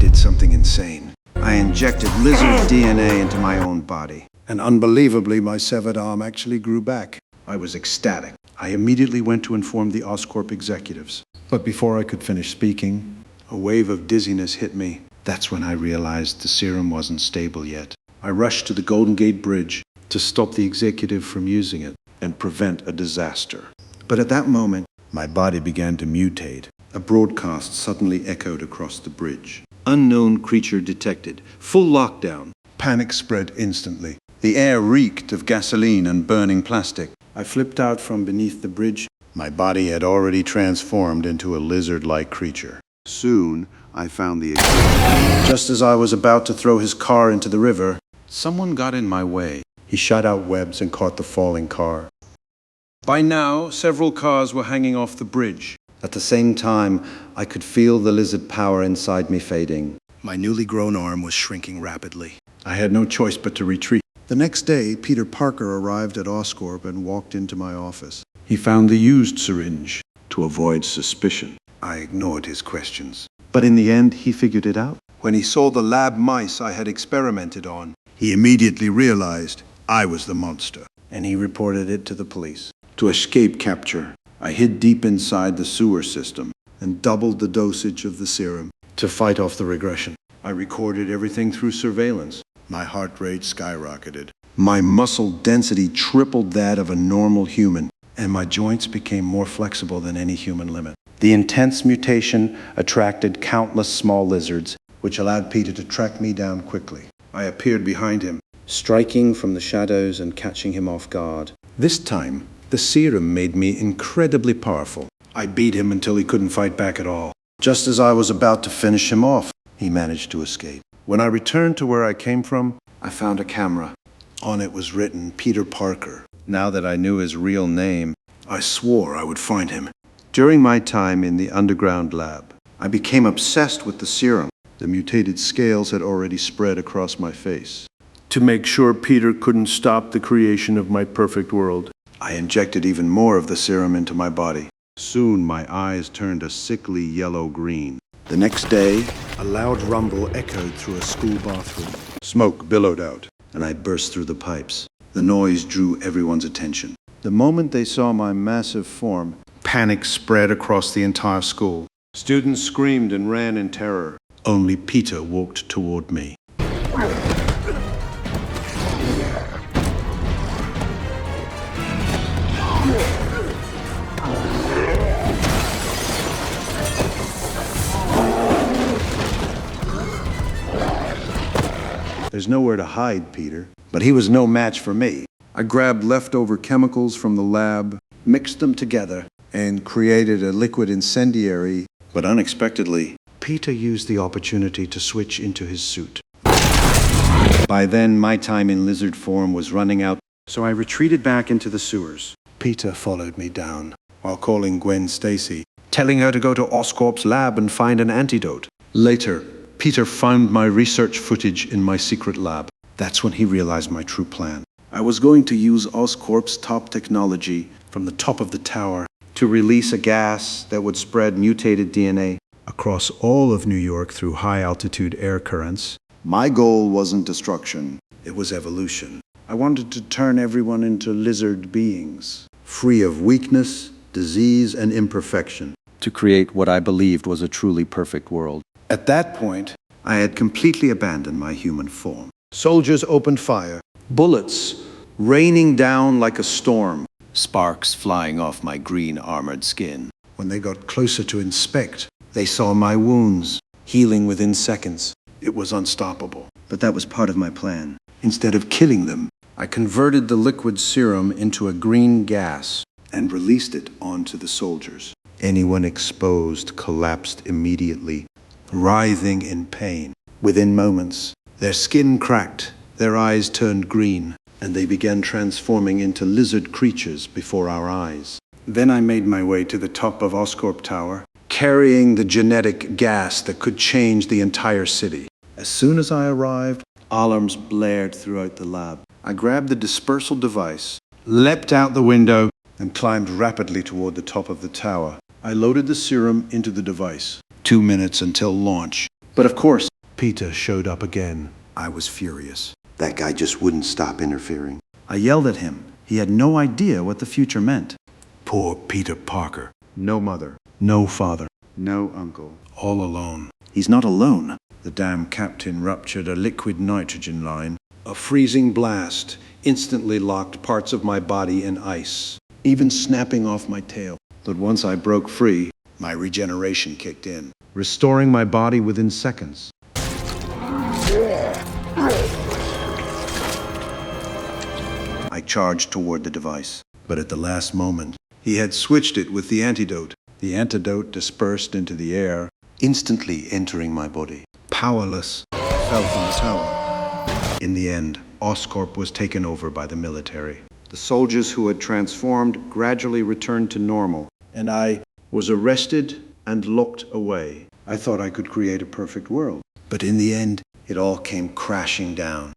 did something insane. I injected lizard DNA into my own body. And unbelievably, my severed arm actually grew back. I was ecstatic. I immediately went to inform the Oscorp executives. But before I could finish speaking, a wave of dizziness hit me. That's when I realized the serum wasn't stable yet. I rushed to the Golden Gate Bridge to stop the executive from using it and prevent a disaster. But at that moment, my body began to mutate. A broadcast suddenly echoed across the bridge. Unknown creature detected. Full lockdown. Panic spread instantly. The air reeked of gasoline and burning plastic. I flipped out from beneath the bridge. My body had already transformed into a lizard-like creature. Soon, I found the executive. Just as I was about to throw his car into the river, someone got in my way. He shot out webs and caught the falling car. By now, several cars were hanging off the bridge. At the same time, I could feel the lizard power inside me fading. My newly grown arm was shrinking rapidly. I had no choice but to retreat. The next day, Peter Parker arrived at Oscorp and walked into my office. He found the used syringe to avoid suspicion. I ignored his questions. But in the end, he figured it out. When he saw the lab mice I had experimented on, he immediately realized I was the monster. And he reported it to the police. To escape capture, I hid deep inside the sewer system and doubled the dosage of the serum to fight off the regression. I recorded everything through surveillance. My heart rate skyrocketed. My muscle density tripled that of a normal human, and my joints became more flexible than any human limit. The intense mutation attracted countless small lizards, which allowed Peter to track me down quickly. I appeared behind him, striking from the shadows and catching him off guard. This time, the serum made me incredibly powerful. I beat him until he couldn't fight back at all. Just as I was about to finish him off, he managed to escape. When I returned to where I came from, I found a camera. On it was written Peter Parker. Now that I knew his real name, I swore I would find him. During my time in the underground lab, I became obsessed with the serum. The mutated scales had already spread across my face. To make sure Peter couldn't stop the creation of my perfect world, I injected even more of the serum into my body. Soon my eyes turned a sickly yellow-green. The next day, a loud rumble echoed through a school bathroom. Smoke billowed out, and I burst through the pipes. The noise drew everyone's attention. The moment they saw my massive form, panic spread across the entire school. Students screamed and ran in terror. Only Peter walked toward me. There's nowhere to hide, Peter. But he was no match for me. I grabbed leftover chemicals from the lab, mixed them together, and created a liquid incendiary. But unexpectedly, Peter used the opportunity to switch into his suit. By then, my time in lizard form was running out, so I retreated back into the sewers. Peter followed me down, while calling Gwen Stacy, telling her to go to Oscorp's lab and find an antidote. Later, Peter found my research footage in my secret lab. That's when he realized my true plan. I was going to use Oscorp's top technology from the top of the tower to release a gas that would spread mutated DNA across all of New York through high-altitude air currents. My goal wasn't destruction, it was evolution. I wanted to turn everyone into lizard beings, free of weakness, disease, and imperfection, to create what I believed was a truly perfect world. At that point, I had completely abandoned my human form. Soldiers opened fire, bullets raining down like a storm, sparks flying off my green armored skin. When they got closer to inspect, they saw my wounds, healing within seconds. It was unstoppable. But that was part of my plan. Instead of killing them, I converted the liquid serum into a green gas and released it onto the soldiers. Anyone exposed collapsed immediately, writhing in pain. Within moments, their skin cracked, their eyes turned green, and they began transforming into lizard creatures before our eyes. Then I made my way to the top of Oscorp Tower, carrying the genetic gas that could change the entire city. As soon as I arrived, alarms blared throughout the lab. I grabbed the dispersal device, leapt out the window, and climbed rapidly toward the top of the tower. I loaded the serum into the device. 2 minutes until launch. But of course, Peter showed up again. I was furious. That guy just wouldn't stop interfering. I yelled at him. He had no idea what the future meant. Poor Peter Parker. No mother, No father. no uncle. All alone. He's not alone. The damn captain ruptured a liquid nitrogen line. A freezing blast instantly locked parts of my body in ice, even snapping off my tail. But once I broke free, my regeneration kicked in, restoring my body within seconds. I charged toward the device, but at the last moment, he had switched it with the antidote. The antidote dispersed into the air, instantly entering my body. Powerless, I fell from the tower. In the end, Oscorp was taken over by the military. The soldiers who had transformed gradually returned to normal, and I was arrested and locked away. I thought I could create a perfect world, but in the end, it all came crashing down.